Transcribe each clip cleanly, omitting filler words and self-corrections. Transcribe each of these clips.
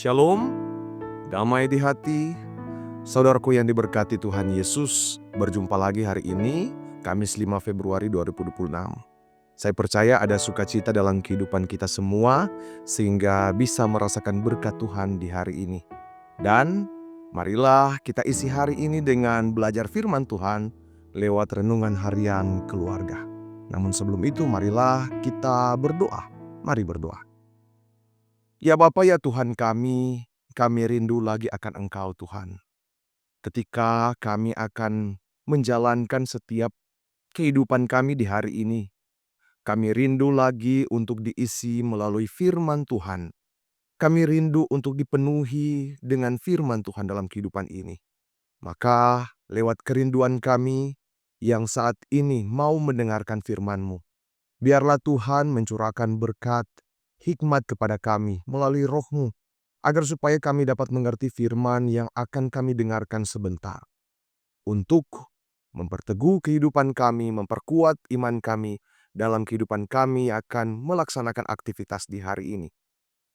Shalom, damai di hati. Saudaraku yang diberkati Tuhan Yesus, berjumpa lagi hari ini, Kamis 5 Februari 2026. Saya percaya ada sukacita dalam kehidupan kita semua, sehingga bisa merasakan berkat Tuhan di hari ini. Dan marilah kita isi hari ini dengan belajar firman Tuhan lewat renungan harian keluarga. Namun sebelum itu, marilah kita berdoa. Mari berdoa. Ya Bapa, ya Tuhan kami rindu lagi akan Engkau Tuhan. Ketika kami akan menjalankan setiap kehidupan kami di hari ini, kami rindu lagi untuk diisi melalui firman Tuhan. Kami rindu untuk dipenuhi dengan firman Tuhan dalam kehidupan ini. Maka lewat kerinduan kami yang saat ini mau mendengarkan firman-Mu, biarlah Tuhan mencurahkan berkat, hikmat kepada kami melalui Roh-Mu, agar supaya kami dapat mengerti firman yang akan kami dengarkan sebentar. Untuk memperteguh kehidupan kami, memperkuat iman kami dalam kehidupan kami akan melaksanakan aktivitas di hari ini.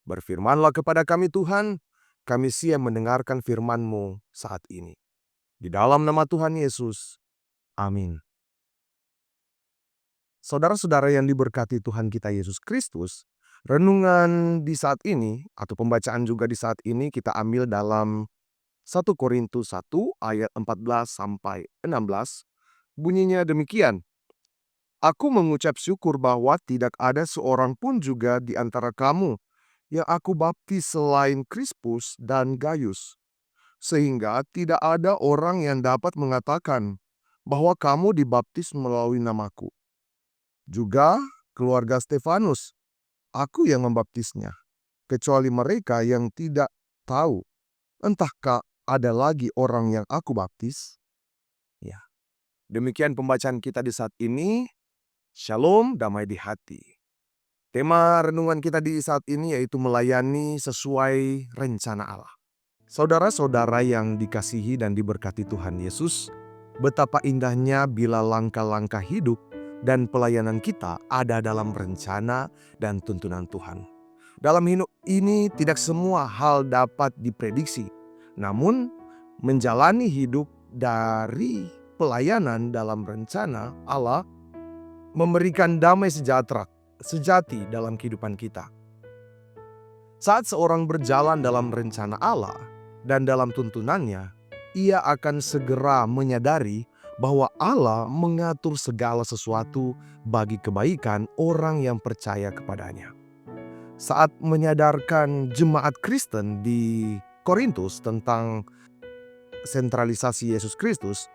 Berfirmanlah kepada kami Tuhan, kami siap mendengarkan firman-Mu saat ini. Di dalam nama Tuhan Yesus, amin. Saudara-saudara yang diberkati Tuhan kita Yesus Kristus, renungan di saat ini atau pembacaan juga di saat ini kita ambil dalam 1 Korintus 1 ayat 14 sampai 16. Bunyinya demikian. Aku mengucap syukur bahwa tidak ada seorang pun juga di antara kamu yang aku baptis selain Krispus dan Gaius, sehingga tidak ada orang yang dapat mengatakan bahwa kamu dibaptis melalui namaku. Juga keluarga Stefanus, aku yang membaptisnya, kecuali mereka yang tidak tahu, entahkah ada lagi orang yang aku baptis? Ya, demikian pembacaan kita di saat ini. Shalom, damai di hati. Tema renungan kita di saat ini yaitu melayani sesuai rencana Allah. Saudara-saudara yang dikasihi dan diberkati Tuhan Yesus, betapa indahnya bila langkah-langkah hidup dan pelayanan kita ada dalam rencana dan tuntunan Tuhan. Dalam hidup ini tidak semua hal dapat diprediksi, namun menjalani hidup dari pelayanan dalam rencana Allah memberikan damai sejahtera sejati dalam kehidupan kita. Saat seorang berjalan dalam rencana Allah dan dalam tuntunannya, ia akan segera menyadari bahwa Allah mengatur segala sesuatu bagi kebaikan orang yang percaya kepadanya. Saat menyadarkan jemaat Kristen di Korintus tentang sentralisasi Yesus Kristus,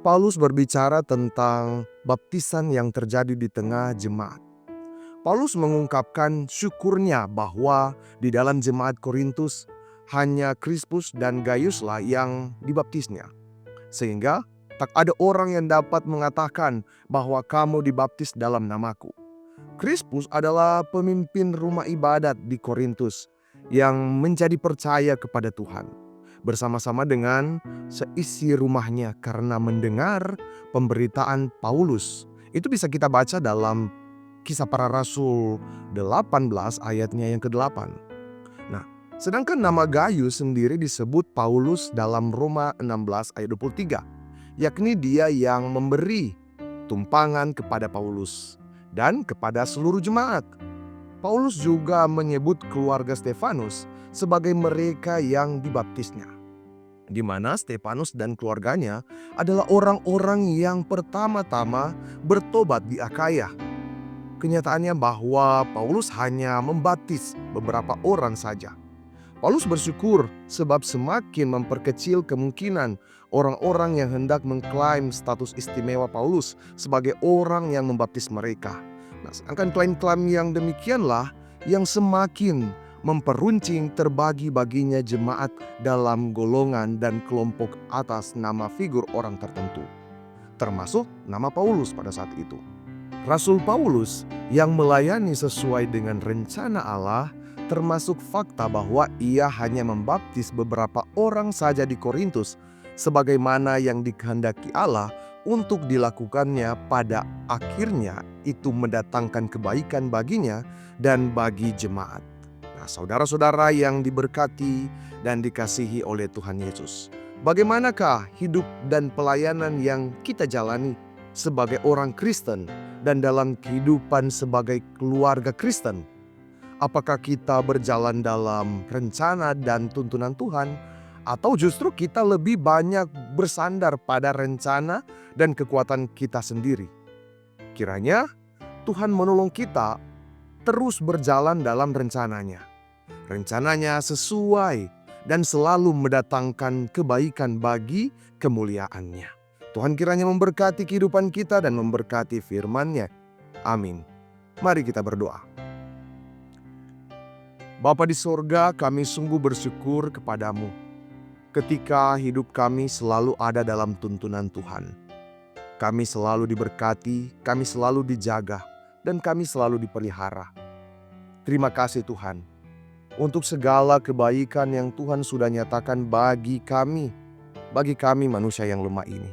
Paulus berbicara tentang baptisan yang terjadi di tengah jemaat. Paulus mengungkapkan syukurnya bahwa di dalam jemaat Korintus hanya Krispus dan Gaiuslah yang dibaptisnya, sehingga tak ada orang yang dapat mengatakan bahwa kamu dibaptis dalam namaku. Krispus adalah pemimpin rumah ibadat di Korintus yang menjadi percaya kepada Tuhan, bersama-sama dengan seisi rumahnya karena mendengar pemberitaan Paulus. Itu bisa kita baca dalam Kisah Para Rasul 18 ayatnya yang ke-8. Nah, sedangkan nama Gaius sendiri disebut Paulus dalam Roma 16 ayat 23. Yakni dia yang memberi tumpangan kepada Paulus dan kepada seluruh jemaat. Paulus juga menyebut keluarga Stefanus sebagai mereka yang dibaptisnya, di mana Stefanus dan keluarganya adalah orang-orang yang pertama-tama bertobat di Akhaya. Kenyataannya bahwa Paulus hanya membaptis beberapa orang saja. Paulus bersyukur sebab semakin memperkecil kemungkinan orang-orang yang hendak mengklaim status istimewa Paulus sebagai orang yang membaptis mereka. Nah, sedangkan klaim-klaim yang demikianlah yang semakin memperuncing terbagi baginya jemaat dalam golongan dan kelompok atas nama figur orang tertentu, termasuk nama Paulus pada saat itu. Rasul Paulus yang melayani sesuai dengan rencana Allah, termasuk fakta bahwa ia hanya membaptis beberapa orang saja di Korintus, sebagaimana yang dikehendaki Allah untuk dilakukannya pada akhirnya itu mendatangkan kebaikan baginya dan bagi jemaat. Nah, saudara-saudara yang diberkati dan dikasihi oleh Tuhan Yesus, bagaimanakah hidup dan pelayanan yang kita jalani sebagai orang Kristen dan dalam kehidupan sebagai keluarga Kristen? Apakah kita berjalan dalam rencana dan tuntunan Tuhan, atau justru kita lebih banyak bersandar pada rencana dan kekuatan kita sendiri? Kiranya Tuhan menolong kita terus berjalan dalam rencananya. Rencananya sesuai dan selalu mendatangkan kebaikan bagi kemuliaannya. Tuhan kiranya memberkati kehidupan kita dan memberkati firman-Nya. Amin. Mari kita berdoa. Bapa di sorga, kami sungguh bersyukur kepadamu ketika hidup kami selalu ada dalam tuntunan Tuhan. Kami selalu diberkati, kami selalu dijaga, dan kami selalu dipelihara. Terima kasih Tuhan untuk segala kebaikan yang Tuhan sudah nyatakan bagi kami manusia yang lemah ini.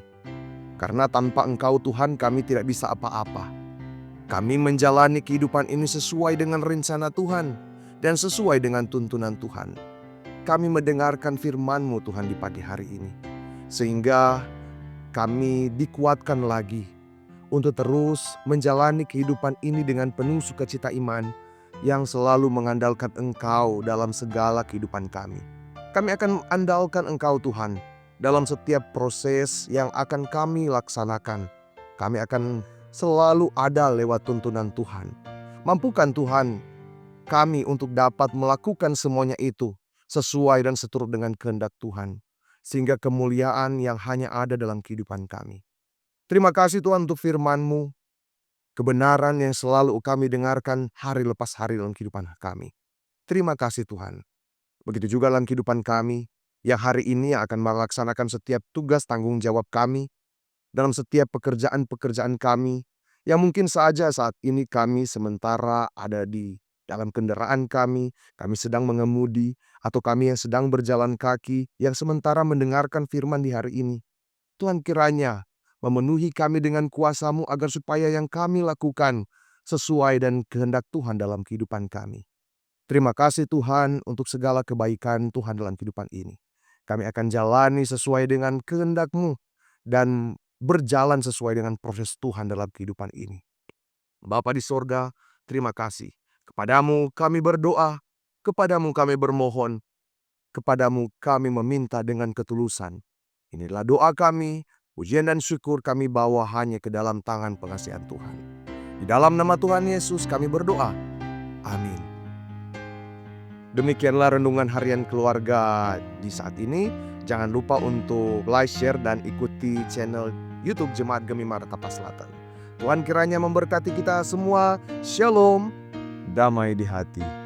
Karena tanpa Engkau Tuhan, kami tidak bisa apa-apa. Kami menjalani kehidupan ini sesuai dengan rencana Tuhan dan sesuai dengan tuntunan Tuhan. Kami mendengarkan firman-Mu Tuhan di pagi hari ini, sehingga kami dikuatkan lagi untuk terus menjalani kehidupan ini dengan penuh sukacita iman yang selalu mengandalkan Engkau dalam segala kehidupan kami. Kami akan andalkan Engkau Tuhan dalam setiap proses yang akan kami laksanakan. Kami akan selalu ada lewat tuntunan Tuhan. Mampukan Tuhan kami untuk dapat melakukan semuanya itu sesuai dan seturut dengan kehendak Tuhan, sehingga kemuliaan yang hanya ada dalam kehidupan kami. Terima kasih Tuhan untuk firman-Mu, kebenaran yang selalu kami dengarkan hari lepas hari dalam kehidupan kami. Terima kasih Tuhan. Begitu juga dalam kehidupan kami yang hari ini akan melaksanakan setiap tugas tanggung jawab kami, dalam setiap pekerjaan-pekerjaan kami, yang mungkin saja saat ini kami sementara ada di dalam kendaraan kami sedang mengemudi, atau kami yang sedang berjalan kaki, yang sementara mendengarkan firman di hari ini. Tuhan kiranya memenuhi kami dengan kuasa-Mu agar supaya yang kami lakukan sesuai dan kehendak Tuhan dalam kehidupan kami. Terima kasih Tuhan untuk segala kebaikan Tuhan dalam kehidupan ini. Kami akan jalani sesuai dengan kehendak-Mu dan berjalan sesuai dengan proses Tuhan dalam kehidupan ini. Bapa di sorga, terima kasih. Kepadamu kami berdoa, kepadamu kami bermohon, kepadamu kami meminta dengan ketulusan. Inilah doa kami, pujian dan syukur kami bawa hanya ke dalam tangan pengasihan Tuhan. Di dalam nama Tuhan Yesus kami berdoa. Amin. Demikianlah renungan harian keluarga di saat ini. Jangan lupa untuk like, share, dan ikuti channel YouTube Jemaat Gemi Martapa Selatan. Tuhan kiranya memberkati kita semua. Shalom. Damai di hati.